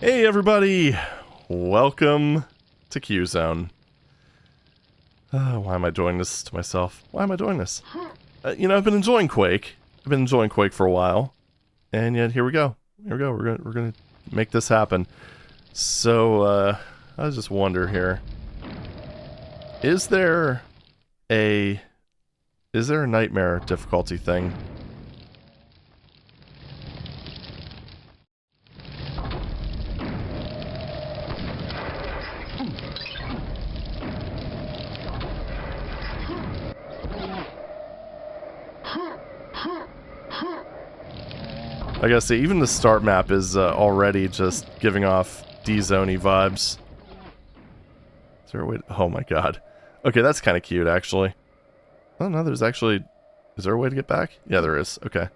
Hey everybody! Welcome to Q-Zone. Why am I doing this to myself? Why am I doing this? You know, I've been enjoying Quake. I've been enjoying Quake for a while. And yet, here we go. Here we go. We're gonna make this happen. So, I just wonder here. Is there a nightmare difficulty thing? I gotta say, even the start map is already just giving off D-Zone-y vibes. Is there a way to, oh my god. Okay, that's kind of cute, actually. Oh no, there's actually... Is there a way to get back? Yeah, there is. Okay.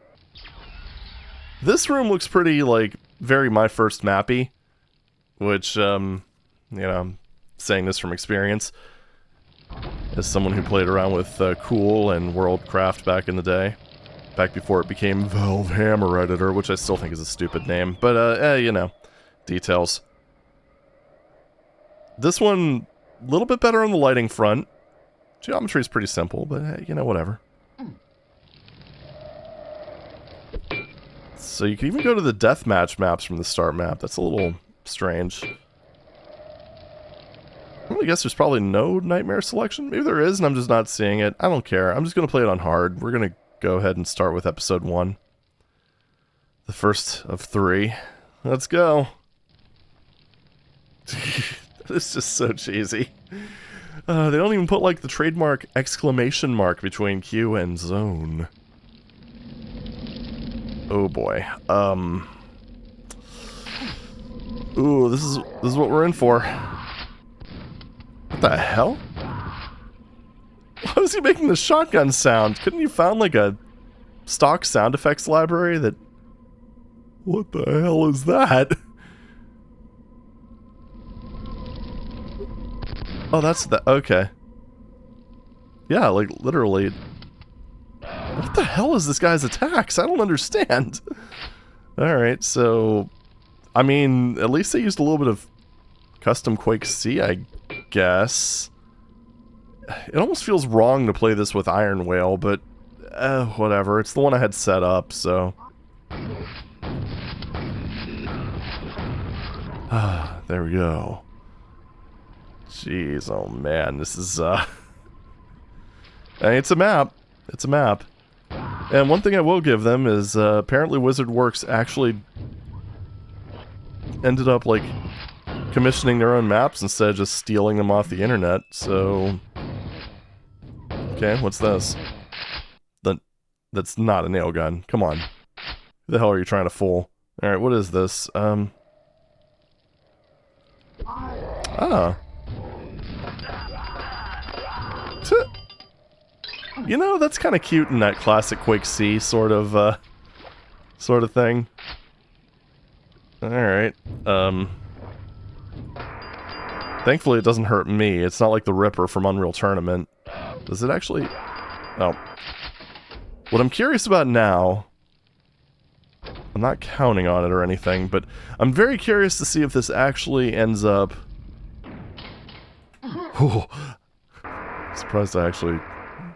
This room looks pretty, like, very My First Mappy. Which, you know, I'm saying this from experience. As someone who played around with Cool and Worldcraft back in the day. Back before it became Valve Hammer Editor, which I still think is a stupid name. But, you know, details. This one, a little bit better on the lighting front. Geometry is pretty simple, but, you know, whatever. So you can even go to the deathmatch maps from the start map. That's a little strange. Well, I guess there's probably no nightmare selection. Maybe there is, and I'm just not seeing it. I don't care. I'm just going to play it on hard. We're going to go ahead and start with episode 1. The first of 3. Let's go. It's just so cheesy. They don't even put, like, the trademark exclamation mark between Q and zone. Oh boy. Ooh, this is what we're in for. What the hell? Why was he making the shotgun sound? Couldn't you found like a stock sound effects library that... What the hell is that? Oh, that's the... Okay. Yeah, like, literally... What the hell is this guy's attacks? I don't understand. Alright, so... I mean, at least they used a little bit of custom Quake C, I guess. It almost feels wrong to play this with Ironwail, but... whatever. It's the one I had set up, so... There we go. Jeez, oh man, this is, Hey, it's a map. It's a map. And one thing I will give them is, apparently WizardWorks actually ended up, like, commissioning their own maps instead of just stealing them off the internet, so... Okay, what's this? That's not a nail gun. Come on. Who the hell are you trying to fool? Alright, what is this? Ah. You know, that's kind of cute in that classic Quake C sort of thing. Alright, thankfully it doesn't hurt me. It's not like the Ripper from Unreal Tournament. Does it actually... Oh. What I'm curious about now... I'm not counting on it or anything, but I'm very curious to see if this actually ends up... Ooh. Surprised I actually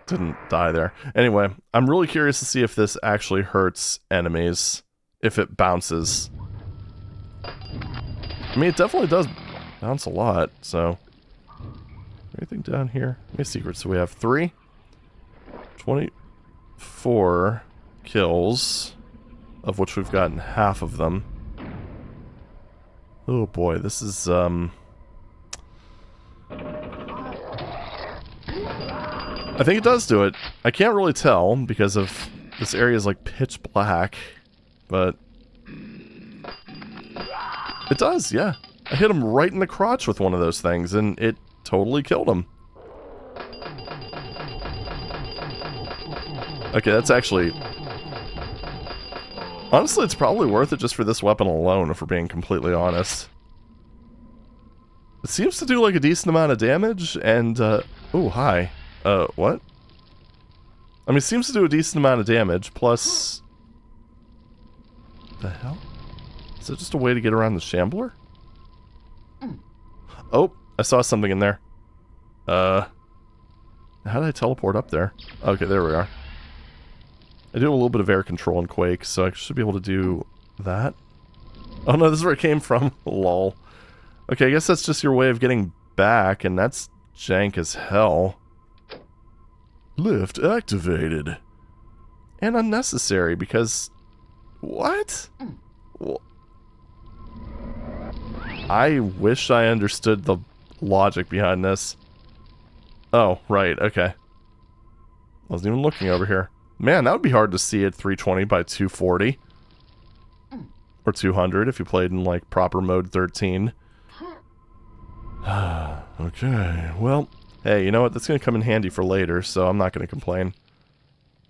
didn't die there. Anyway, I'm really curious to see if this actually hurts enemies. If it bounces. I mean, it definitely does bounce a lot, so... Anything down here? How many secrets do we have? 3? 24 kills, of which we've gotten half of them. Oh boy, this is, I think it does do it. I can't really tell, because of this area is like pitch black, but... It does, yeah. I hit him right in the crotch with one of those things, and it totally killed him. Okay, that's actually... Honestly, it's probably worth it just for this weapon alone, if we're being completely honest. It seems to do, like, a decent amount of damage, and, oh, hi. What? I mean, it seems to do a decent amount of damage, plus... The hell? Is it just a way to get around the Shambler? Oh, I saw something in there. How did I teleport up there? Okay, there we are. I do a little bit of air control in Quake, so I should be able to do that. Oh no, this is where it came from. Lol. Okay, I guess that's just your way of getting back, and that's jank as hell. Lift activated. And unnecessary, because... What? Well, I wish I understood the logic behind this. Oh, right, okay. Wasn't even looking over here. Man, that would be hard to see at 320 by 240. Or 200 if you played in, like, proper mode 13. Okay, well, hey, you know what? That's going to come in handy for later, so I'm not going to complain.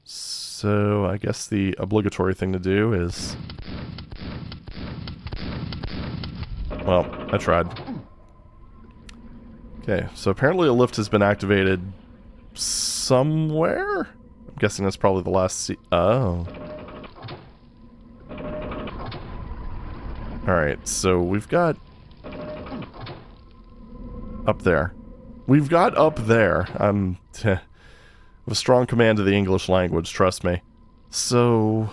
So, I guess the obligatory thing to do is... Well, I tried. Okay, so apparently a lift has been activated somewhere? I'm guessing that's probably the last oh. Alright, so we've got... Up there. We've got up there. I'm... a strong command of the English language, trust me. So...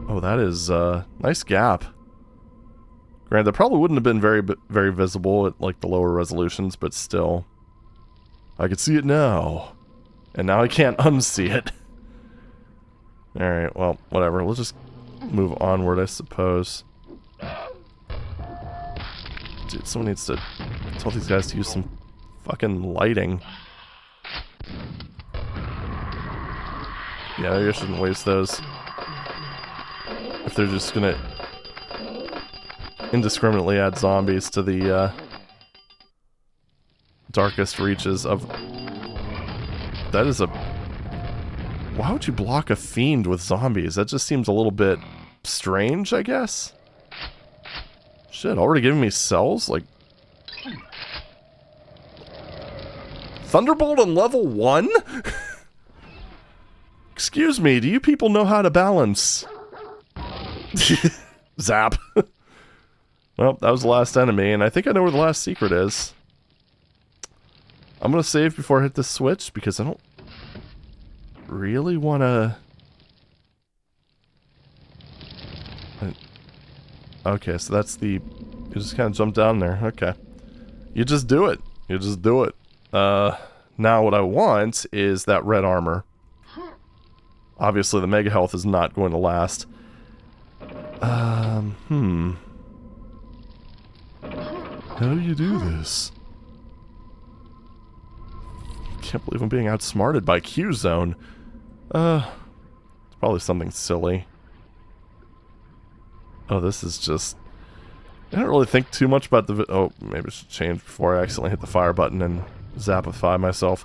Oh, that is a nice gap. Granted, that probably wouldn't have been very visible at, like, the lower resolutions, but still. I can see it now. And now I can't unsee it. Alright, well, whatever. We'll just move onward, I suppose. Dude, someone needs to tell these guys to use some fucking lighting. Yeah, maybe I shouldn't waste those. If they're just gonna indiscriminately add zombies to the darkest reaches of... That is a... Why would you block a fiend with zombies? That just seems a little bit strange, I guess. Shit, already giving me cells? Like... Thunderbolt on level 1? Excuse me, do you people know how to balance? Zap. Well, that was the last enemy, and I think I know where the last secret is. I'm gonna save before I hit the switch, because I don't really wanna... Okay, so that's the... You just kind of jump down there. Okay. You just do it. You just do it. Now what I want is that red armor. Obviously the mega health is not going to last. How do you do this? Can't believe I'm being outsmarted by Q-Zone. It's probably something silly. Oh, this is just... I don't really think too much about the... Oh, maybe I should change before I accidentally hit the fire button and zapify myself.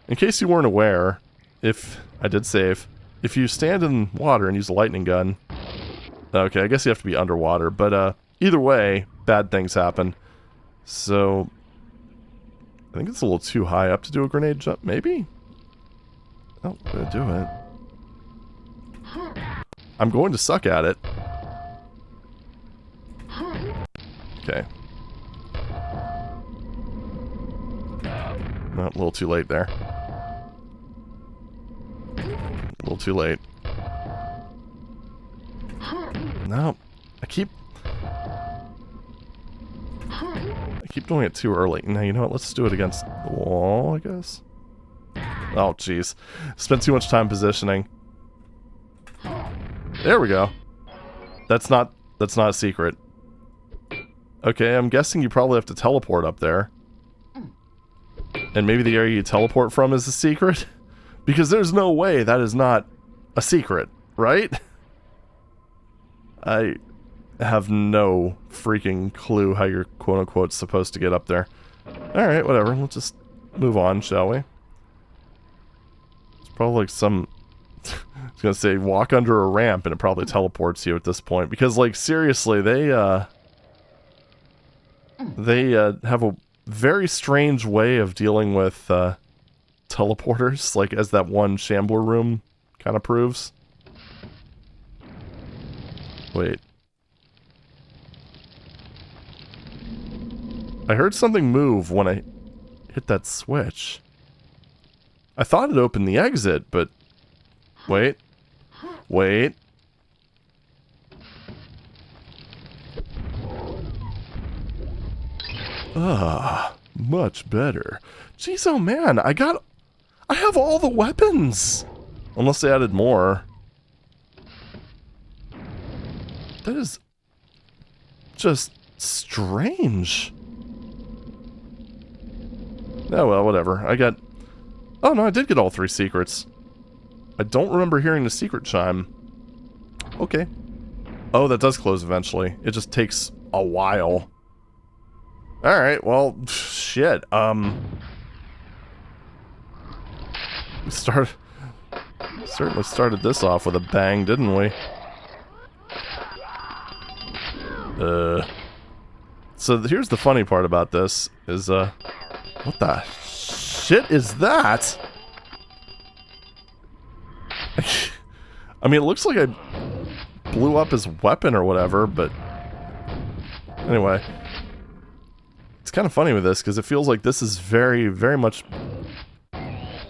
In case you weren't aware, if... I did save. If you stand in water and use a lightning gun... Okay, I guess you have to be underwater, but either way, bad things happen. So... I think it's a little too high up to do a grenade jump, maybe? Oh, I'm gonna do it. I'm going to suck at it. Okay. No, a little too late there. A little too late. No, I keep doing it too early. Now, you know what? Let's do it against the wall, I guess. Oh, jeez. Spent too much time positioning. There we go. That's not a secret. Okay, I'm guessing you probably have to teleport up there. And maybe the area you teleport from is a secret? Because there's no way that is not a secret, right? I have no freaking clue how you're quote-unquote supposed to get up there. Alright, whatever. Let's just move on, shall we? It's probably like some... I was gonna say, walk under a ramp and it probably teleports you at this point. Because, like, seriously, they have a very strange way of dealing with teleporters, like as that one Shambler room kind of proves. Wait. I heard something move when I hit that switch. I thought it opened the exit, but... Wait. Wait. Ah, much better. Jeez, oh man, I have all the weapons! Unless they added more. That is... just strange. Oh well, whatever. I got... Oh no, I did get all 3 secrets. I don't remember hearing the secret chime. Okay. Oh, that does close eventually. It just takes a while. Alright, well, shit. We certainly started this off with a bang, didn't we? So here's the funny part about this, is, what the shit is that? I mean, it looks like I blew up his weapon or whatever, but... Anyway. It's kind of funny with this, because it feels like this is very, very much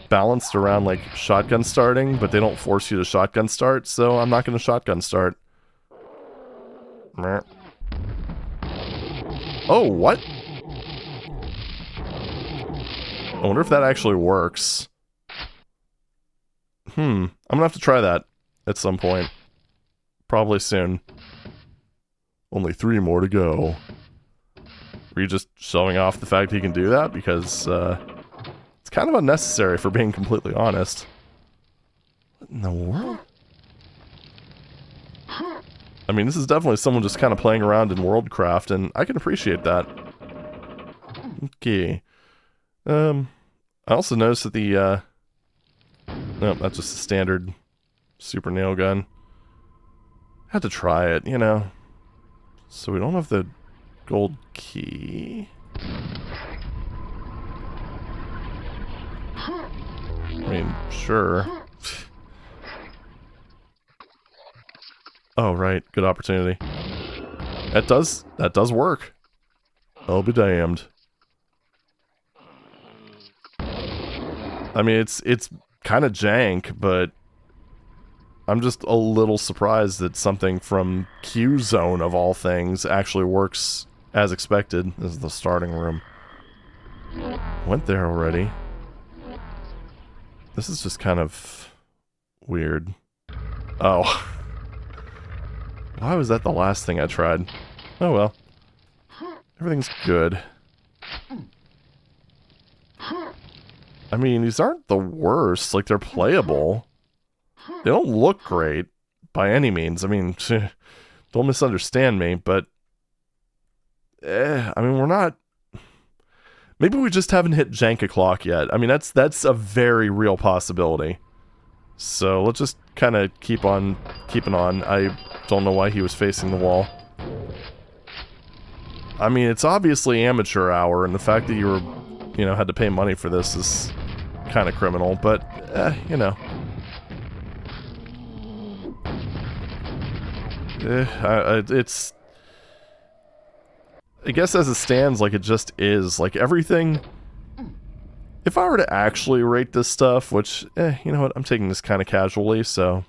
balanced around, like, shotgun starting, but they don't force you to shotgun start, so I'm not going to shotgun start. Oh, what? I wonder if that actually works. I'm gonna have to try that at some point. Probably soon. Only 3 more to go. Were you just showing off the fact he can do that? Because, it's kind of unnecessary, for being completely honest. What in the world? I mean, this is definitely someone just kind of playing around in Worldcraft, and I can appreciate that. Okay. I also noticed that the, no, that's just a standard super nail gun. Had to try it, you know. So we don't have the gold key. I mean, sure. Oh, right. Good opportunity. That does work. I'll be damned. I mean, it's kind of jank, but I'm just a little surprised that something from Q-Zone, of all things, actually works as expected. This is the starting room. Went there already. This is just kind of weird. Oh. Why was that the last thing I tried? Oh well. Everything's good. I mean, these aren't the worst. Like, they're playable. They don't look great, by any means. I mean, don't misunderstand me, but... I mean, we're not... Maybe we just haven't hit jank o'clock yet. I mean, that's a very real possibility. So, let's just kind of keep on keeping on. I don't know why he was facing the wall. I mean, it's obviously amateur hour, and the fact that you were, you know, had to pay money for this is kind of criminal, but, you know. It's... I guess as it stands, like, it just is. Like, everything... If I were to actually rate this stuff, which, you know what, I'm taking this kind of casually, so...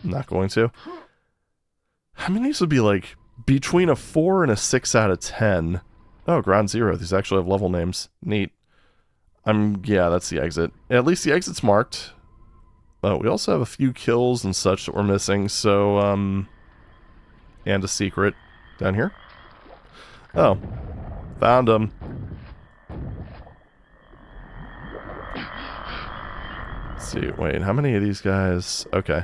I'm not going to. I mean, these would be, like, between a 4 and a 6 out of 10. Oh, Ground Zero. These actually have level names. Neat. Yeah, that's the exit. At least the exit's marked. We also have a few kills and such that we're missing, so, and a secret down here. Oh. Found him. Let's see, wait, how many of these guys? Okay.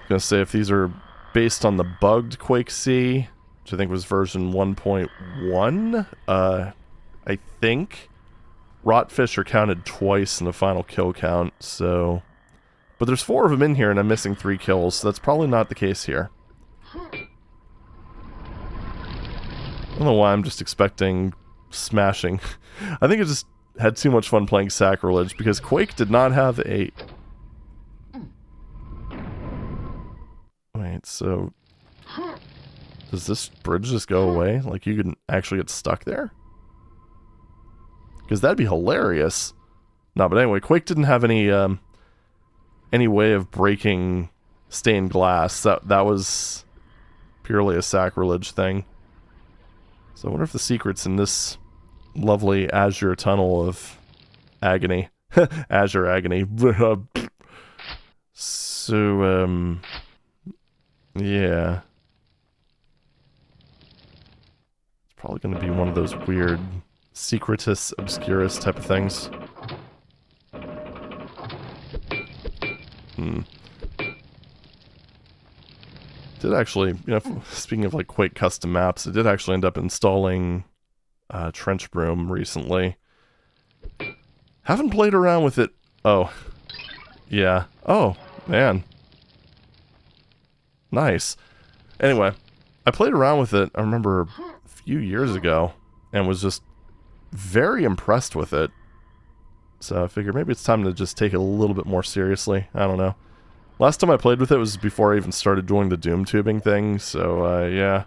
Gonna say if these are based on the bugged Quake C, which I think was version 1.1, I think rotfish are counted twice in the final kill count, so... But there's 4 of them in here and I'm missing 3 kills, so that's probably not the case here. I don't know why I'm just expecting smashing. I think I just had too much fun playing Sacrilege, because Quake did not have a... Wait, so... Does this bridge just go away? Like, you can actually get stuck there? Because that'd be hilarious. No, but anyway, Quake didn't have any way of breaking stained glass. That was purely a sacrilege thing. So I wonder if the secret's in this lovely azure tunnel of agony. Azure agony. So, yeah. It's probably going to be one of those weird secretus obscurus type of things. Did actually, you know, speaking of like Quake custom maps, I did actually end up installing Trench Broom recently. Haven't played around with it. Oh, yeah. Oh, man. Nice. Anyway, I played around with it, I remember a few years ago, and was just very impressed with it. So I figured maybe it's time to just take it a little bit more seriously. I don't know. Last time I played with it was before I even started doing the Doom tubing thing, so yeah.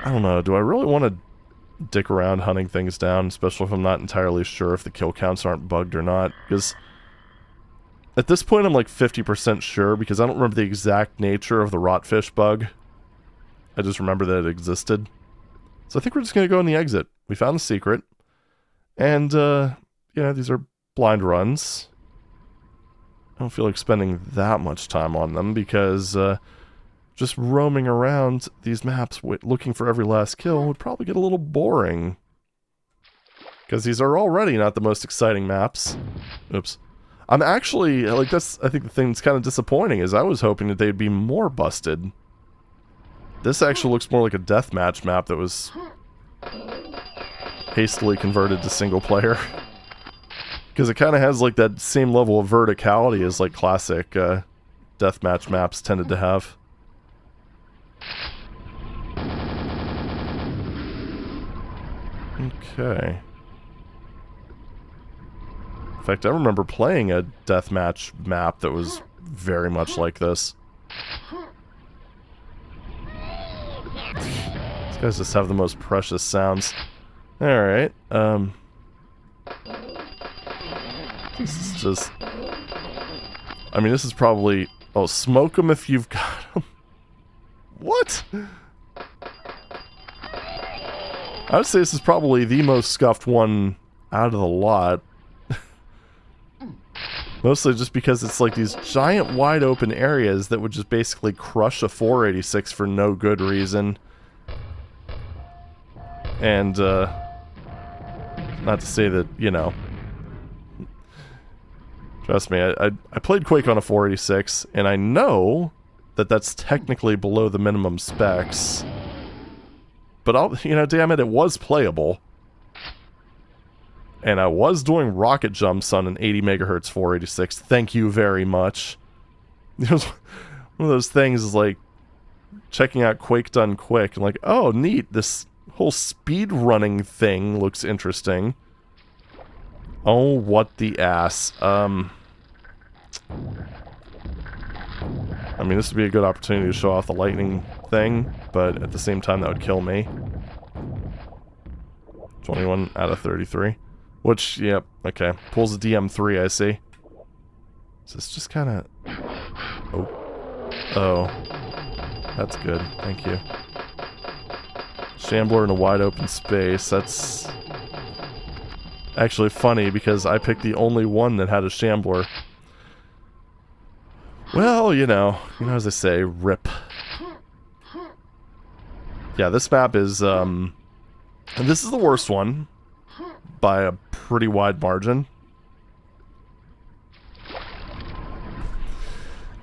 I don't know, do I really want to dick around hunting things down, especially if I'm not entirely sure if the kill counts aren't bugged or not? Because at this point I'm like 50% sure, because I don't remember the exact nature of the rotfish bug. I just remember that it existed. So I think we're just going to go in the exit. We found the secret. And, yeah, these are blind runs. I don't feel like spending that much time on them, because just roaming around these maps looking for every last kill would probably get a little boring. Because these are already not the most exciting maps. Oops. I'm actually, like, that's, I think the thing that's kind of disappointing is I was hoping that they'd be more busted. This actually looks more like a deathmatch map that was hastily converted to single player. Because it kind of has, like, that same level of verticality as, like, classic deathmatch maps tended to have. Okay. In fact, I remember playing a deathmatch map that was very much like this. These guys just have the most precious sounds. Alright, this is just... I mean, this is probably... Oh, smoke them if you've got them. What? I would say this is probably the most scuffed one out of the lot. Mostly just because it's like these giant wide open areas that would just basically crush a 486 for no good reason. And, not to say that, you know... Trust me, I played Quake on a 486, and I know that that's technically below the minimum specs. But, you know, damn it, it was playable. And I was doing rocket jumps on an 80 megahertz 486. Thank you very much. It was one of those things is like checking out Quake done quick and like, oh, neat, this whole speed running thing looks interesting. Oh, what the ass. I mean, this would be a good opportunity to show off the lightning thing, but at the same time, that would kill me. 21 out of 33. Which, yep, okay. Pulls a DM3, I see. So it's just kind of... Oh. Oh. That's good. Thank you. Shambler in a wide open space. That's... actually funny, because I picked the only one that had a Shambler. Well, you know as they say, rip. Yeah, this map is, and this is the worst one, by a pretty wide margin.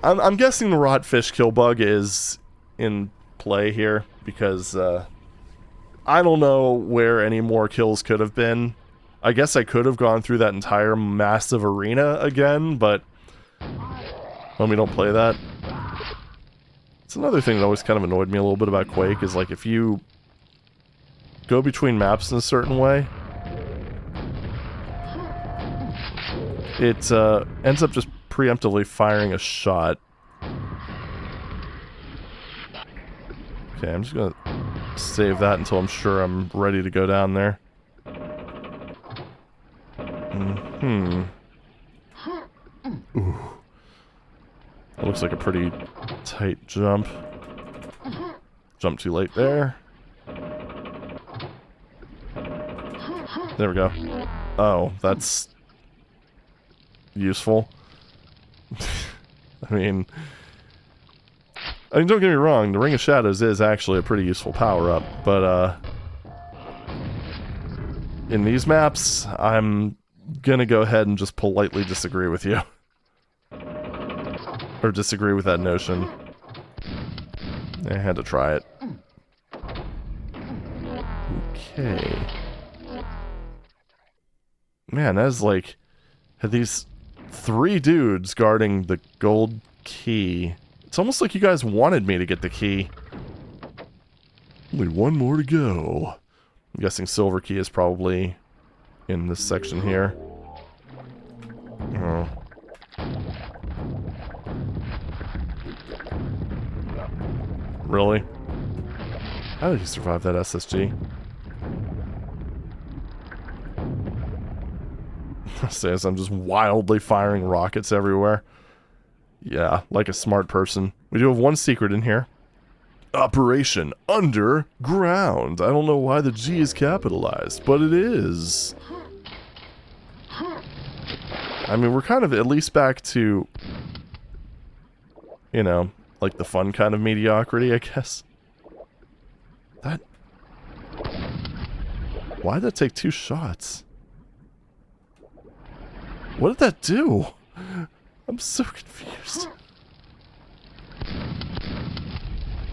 I'm guessing the rotfish kill bug is in play here, because, I don't know where any more kills could have been. I guess I could have gone through that entire massive arena again, but when we don't play that. It's another thing that always kind of annoyed me a little bit about Quake, is like if you go between maps in a certain way, it ends up just preemptively firing a shot. Okay, I'm just gonna save that until I'm sure I'm ready to go down there. Ooh. That looks like a pretty tight jump. Jump too late there. There we go. Oh, that's useful. I mean, don't get me wrong, the Ring of Shadows is actually a pretty useful power-up, but, in these maps, I'm gonna go ahead and just politely disagree with you. Or disagree with that notion. I had to try it. Okay. Man, that's like... had these 3 dudes guarding the gold key. It's almost like you guys wanted me to get the key. Only 1 more to go. I'm guessing silver key is probably in this section here. Oh. Really? How did he survive that SSG? Says I'm just wildly firing rockets everywhere. Yeah, like a smart person. We do have one secret in here. Operation Underground. I don't know why the G is capitalized, but it is. I mean, we're kind of at least back to, you know, like the fun kind of mediocrity, I guess. That... why did that take 2 shots? What did that do? I'm so confused.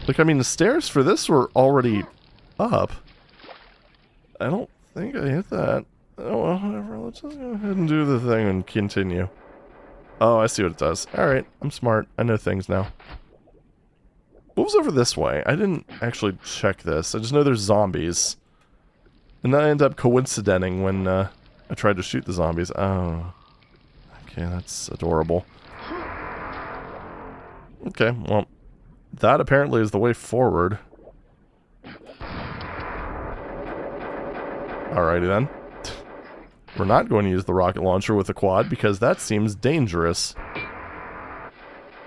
Like, I mean, the stairs for this were already up. I don't think I hit that. Oh, well, whatever. Let's just go ahead and do the thing and continue. Oh, I see what it does. Alright, I'm smart. I know things now. What was over this way? I didn't actually check this. I just know there's zombies. And then I end up coincidenting when I tried to shoot the zombies. Oh. Okay, that's adorable. Okay, well, that apparently is the way forward. Alrighty then. We're not going to use the rocket launcher with the quad because that seems dangerous.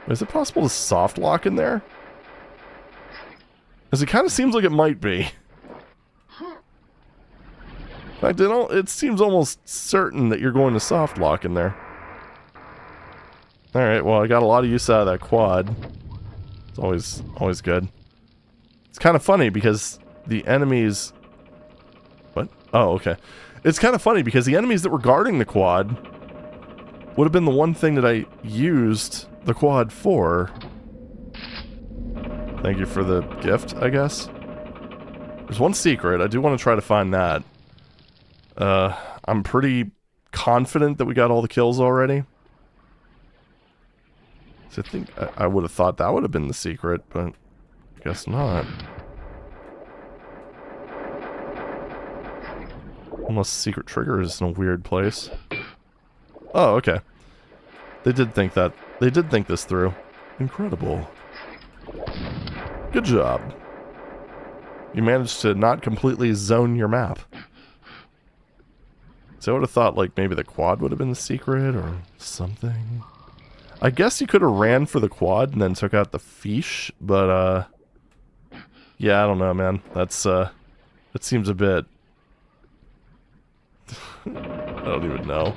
Is it possible to soft lock in there? Because it kind of seems like it might be. In fact, it seems almost certain that you're going to soft lock in there. Alright, well, I got a lot of use out of that quad. It's always good. It's kind of funny because the enemies... what? Oh, okay. It's kind of funny because the enemies that were guarding the quad would have been the one thing that I used the quad for. Thank you for the gift, I guess. There's one secret. I do want to try to find that. I'm pretty confident that we got all the kills already. So I think I would have thought that would have been the secret, but I guess not. Unless secret trigger is in a weird place. Oh, okay. They did think that. They did think this through. Incredible. Good job. You managed to not completely zone your map. So I would have thought, like, maybe the quad would have been the secret or something. I guess you could have ran for the quad and then took out the fiche, but, yeah, I don't know, man. That's, it seems a bit... I don't even know.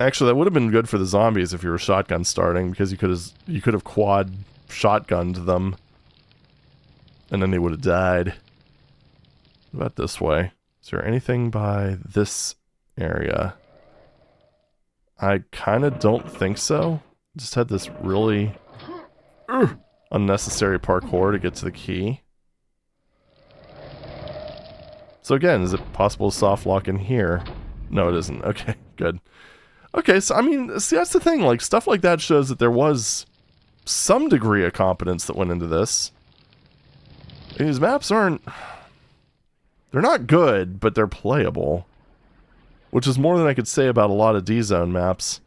Actually, that would have been good for the zombies if you were shotgun starting, because you could have quad shotgunned them, and then they would have died. What about this way? Is there anything by this area? I kind of don't think so. Just had this really unnecessary parkour to get to the key. So again, is it possible to soft lock in here? No, it isn't. Okay, good. Okay, so I mean, see, that's the thing. Like, stuff like that shows that there was some degree of competence that went into this. These maps aren't... they're not good, but they're playable. Which is more than I could say about a lot of D-Zone maps.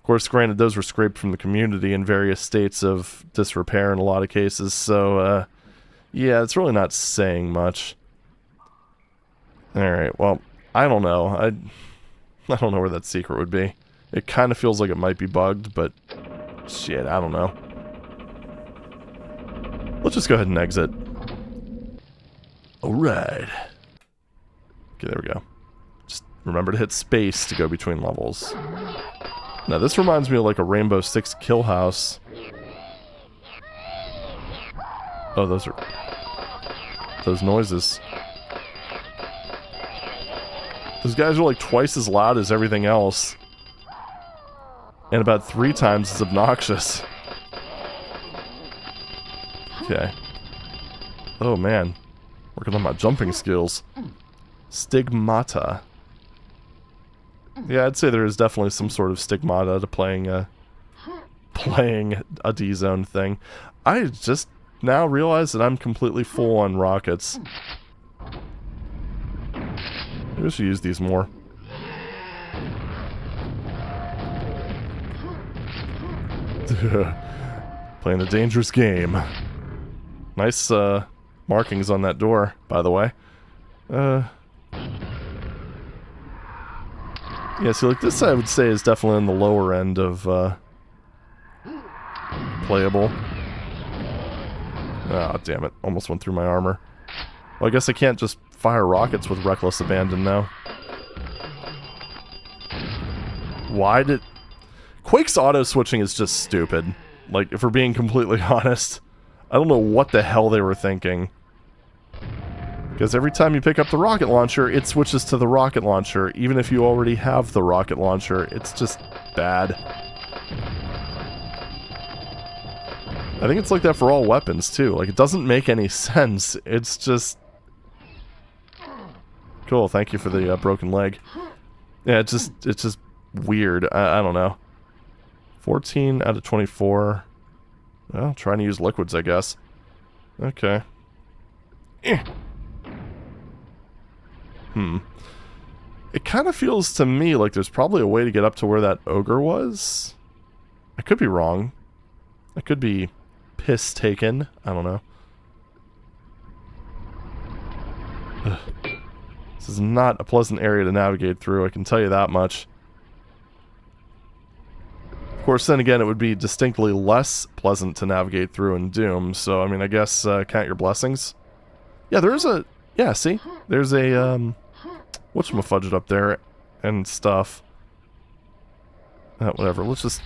course, granted, those were scraped from the community in various states of disrepair in a lot of cases, so, yeah, it's really not saying much. Alright, well, I don't know. I don't know where that secret would be. It kind of feels like it might be bugged, but shit, I don't know. Let's just go ahead and exit. Alright. Okay, there we go. Just remember to hit space to go between levels. Now this reminds me of like a Rainbow Six kill house. Oh, those are... those noises. Those guys are like twice as loud as everything else. And about 3 times as obnoxious. Okay. Oh man. Working on my jumping skills. Stigmata. Yeah, I'd say there is definitely some sort of stigmata to playing a D-zone thing. I just now realize that I'm completely full on rockets. Maybe I should use these more. Playing a dangerous game. Nice markings on that door, by the way. Yeah, see, like this I would say is definitely on the lower end of playable. Ah, damn it. Almost went through my armor. Well, I guess I can't just fire rockets with reckless abandon now. Why did... Quake's auto-switching is just stupid. Like, if we're being completely honest. I don't know what the hell they were thinking. Because every time you pick up the rocket launcher, it switches to the rocket launcher, even if you already have the rocket launcher. It's just bad. I think it's like that for all weapons, too. Like, it doesn't make any sense. It's just... Cool, thank you for the broken leg. Yeah, it's just weird. I don't know. 14 out of 24. Well, trying to use liquids, I guess. Okay. It kind of feels to me like there's probably a way to get up to where that ogre was. I could be wrong. I could be piss taken. I don't know. Ugh. This is not a pleasant area to navigate through, I can tell you that much. Of course, then again, it would be distinctly less pleasant to navigate through in Doom, so, I mean, I guess, count your blessings. Yeah, there is a... Yeah, see? There's a, whatchamafudget up there, and stuff. Whatever, let's just...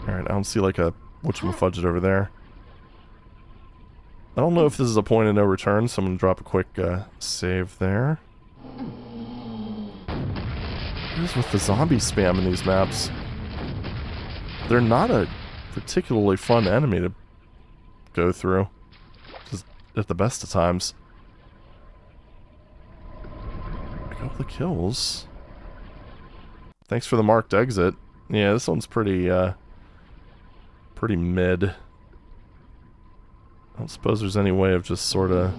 Alright, I don't see, like, a whatchamafudget over there. I don't know if this is a point of no return, so I'm gonna drop a quick, save there. What is with the zombie spam in these maps? They're not a particularly fun enemy to go through. Just at the best of times. I got all the kills. Thanks for the marked exit. Yeah, this one's pretty, pretty mid. I don't suppose there's any way of just sorta...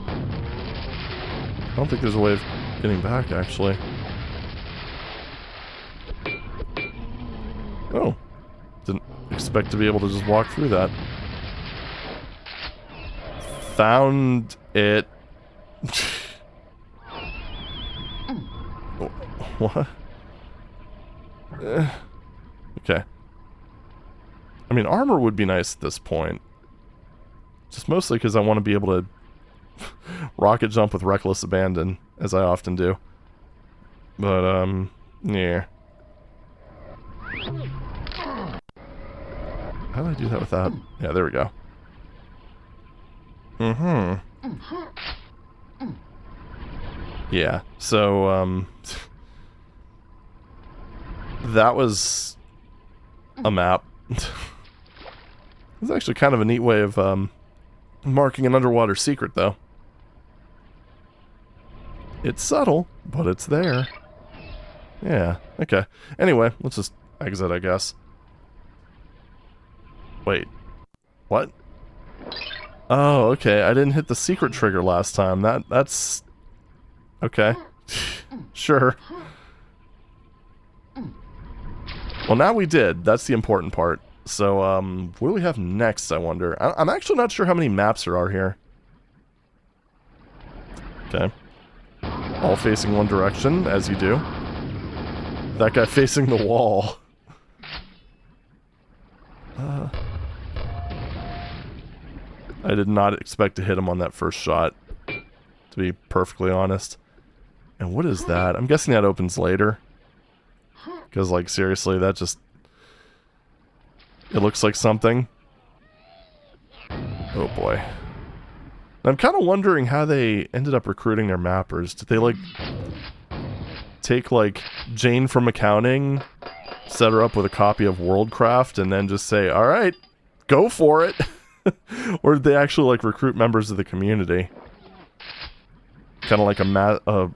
I don't think there's a way of getting back, actually. Oh. Didn't expect to be able to just walk through that. Found it. What? Okay. I mean, armor would be nice at this point. Just mostly because I want to be able to rocket jump with reckless abandon, as I often do. But, yeah. How do I do that without... Yeah, there we go. Yeah, so, that was a map. It's actually kind of a neat way of, marking an underwater secret, though. It's subtle, but it's there. Yeah, okay. Anyway, let's just exit, I guess. Wait. What? Oh, okay. I didn't hit the secret trigger last time. That's Okay. Sure. Well, now we did. That's the important part. So, what do we have next, I wonder? I'm actually not sure how many maps there are here. Okay. All facing one direction, as you do. That guy facing the wall. I did not expect to hit him on that first shot, to be perfectly honest. And what is that? I'm guessing that opens later. Because, like, seriously, that just... It looks like something. Oh, boy. I'm kind of wondering how they ended up recruiting their mappers. Did they, like, take, like, Jane from accounting, set her up with a copy of Worldcraft, and then just say, alright, go for it? Or did they actually, like, recruit members of the community? Kind of like a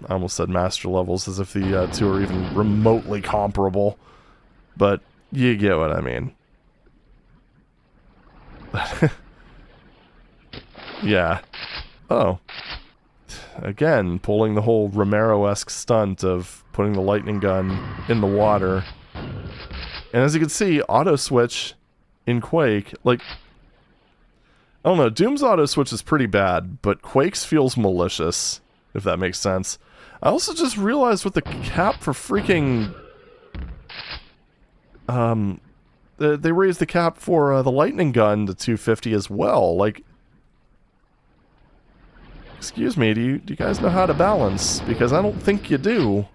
I almost said master levels, as if the two are even remotely comparable. But you get what I mean. Yeah. Oh. Again, pulling the whole Romero-esque stunt of putting the lightning gun in the water. And as you can see, auto switch in Quake, like... I don't know, Doom's auto switch is pretty bad, but Quake's feels malicious, if that makes sense. I also just realized with the cap for freaking... they raised the cap for the lightning gun to 250 as well, like... Excuse me, do you guys know how to balance? Because I don't think you do.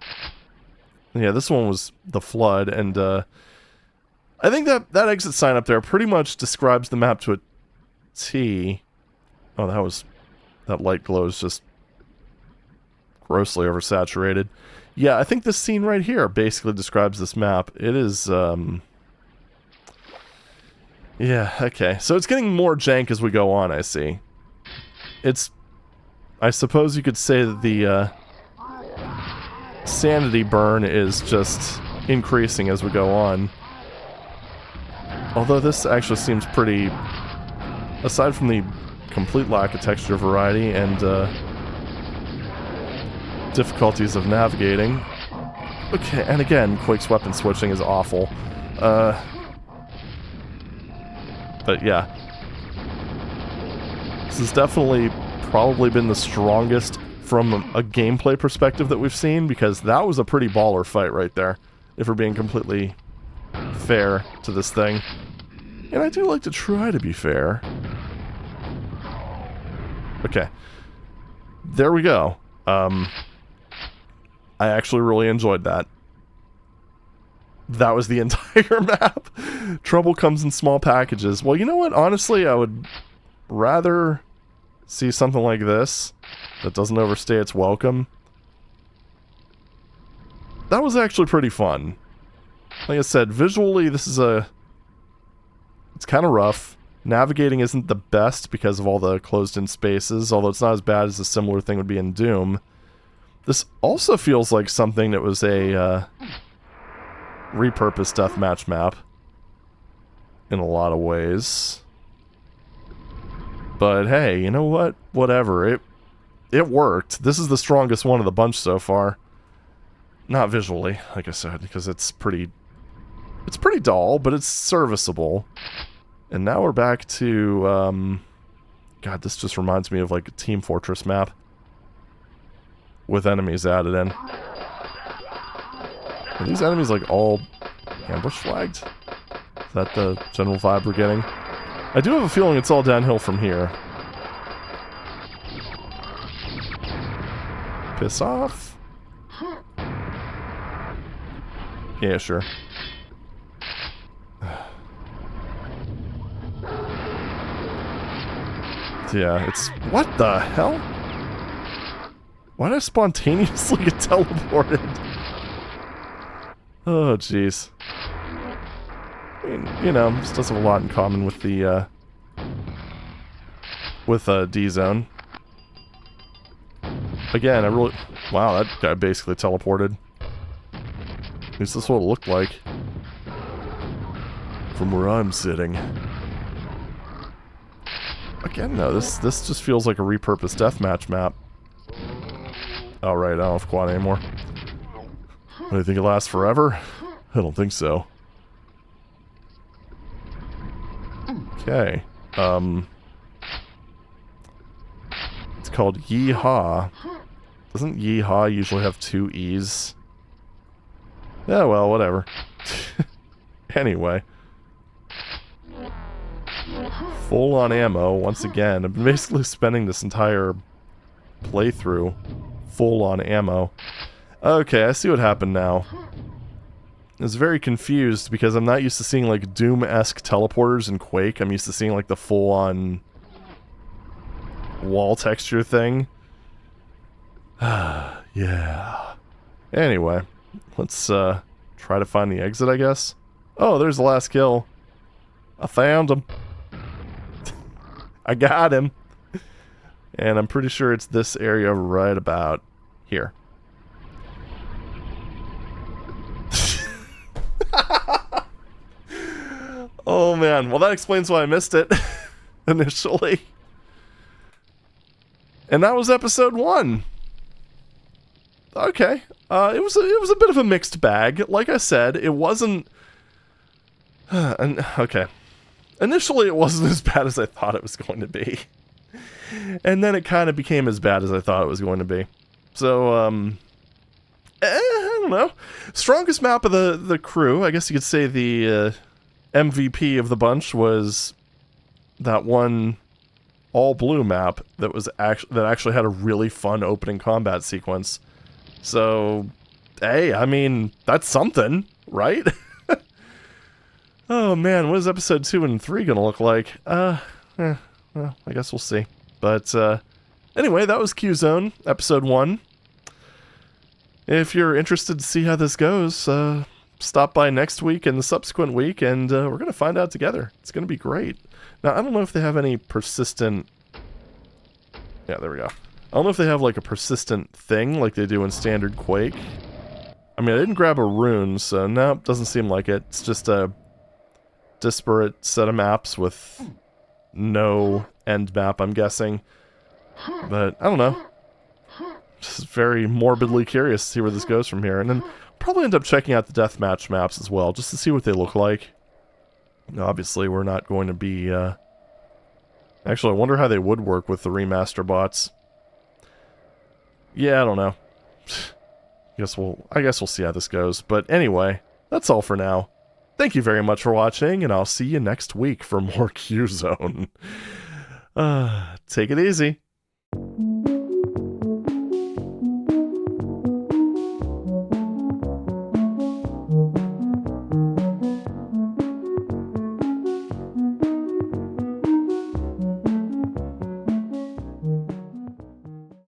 Yeah, this one was the flood, and I think that exit sign up there pretty much describes the map to a T. Oh, that light glow is just grossly oversaturated. Yeah, I think this scene right here basically describes this map. It is, yeah, okay. So it's getting more jank as we go on, I see. I suppose you could say that the, sanity burn is just increasing as we go on. Although this actually seems pretty... Aside from the complete lack of texture variety and, difficulties of navigating. Okay, and again, Quake's weapon switching is awful. But yeah. This has definitely probably been the strongest from a gameplay perspective that we've seen, because that was a pretty baller fight right there, if we're being completely fair to this thing. And I do like to try to be fair. Okay. There we go. I actually really enjoyed that. That was the entire map. Trouble comes in small packages. Well, you know what? Honestly, I would rather see something like this that doesn't overstay its welcome. That was actually pretty fun. Like I said, visually, this is it's kind of rough. Navigating isn't the best because of all the closed-in spaces, although it's not as bad as a similar thing would be in Doom. This also feels like something that was a repurposed deathmatch map in a lot of ways. But hey, you know what? Whatever. It worked. This is the strongest one of the bunch so far. Not visually, like I said, because it's pretty dull, but it's serviceable. And now we're back to, God, this just reminds me of like a Team Fortress map. With enemies added in. Are these enemies like all ambush flagged? Is that the general vibe we're getting? I do have a feeling it's all downhill from here. Piss off. Yeah, sure. Yeah, it's... What the hell? Why did I spontaneously get teleported? Oh, jeez. I mean, you know, this does have a lot in common with the, D-Zone. Again, I really... Wow, that guy basically teleported. At least that's what it looked like. From where I'm sitting. Again, though, this just feels like a repurposed deathmatch map. Oh, right, I don't have quad anymore. Do you think it lasts forever? I don't think so. Okay. It's called YeHaw. Doesn't YeHaw usually have 2 E's? Yeah, well, whatever. Anyway. Full on ammo, once again. I've been basically spending this entire playthrough full on ammo. Okay, I see what happened now. I was very confused because I'm not used to seeing like Doom-esque teleporters in Quake. I'm used to seeing like the full on wall texture thing. Yeah. Anyway, let's try to find the exit, I guess. Oh, there's the last kill. I found him. I got him. And I'm pretty sure it's this area right about here. Oh man, well that explains why I missed it initially. And that was episode 1. Okay, it was a bit of a mixed bag. Like I said, it wasn't. Okay, initially it wasn't as bad as I thought it was going to be, and then it kind of became as bad as I thought it was going to be. So, I don't know. Strongest map of the crew, I guess you could say the MVP of the bunch was that one all blue map that was actually had a really fun opening combat sequence. So, hey, I mean, that's something, right? Oh man, what is episode 2 and 3 gonna look like? Well, I guess we'll see. But anyway, that was Q-Zone, episode 1. If you're interested to see how this goes, stop by next week and the subsequent week, and we're going to find out together. It's going to be great. Now, I don't know if they have any persistent... Yeah, there we go. I don't know if they have, like, a persistent thing like they do in standard Quake. I mean, I didn't grab a rune, so no, doesn't seem like it. It's just a disparate set of maps with no end map, I'm guessing. But, I don't know. Just very morbidly curious to see where this goes from here. And then probably end up checking out the deathmatch maps as well, just to see what they look like. Obviously, we're not going to be... Actually, I wonder how they would work with the remaster bots. Yeah, I don't know. I guess we'll see how this goes. But anyway, that's all for now. Thank you very much for watching, and I'll see you next week for more Q-Zone. Take it easy.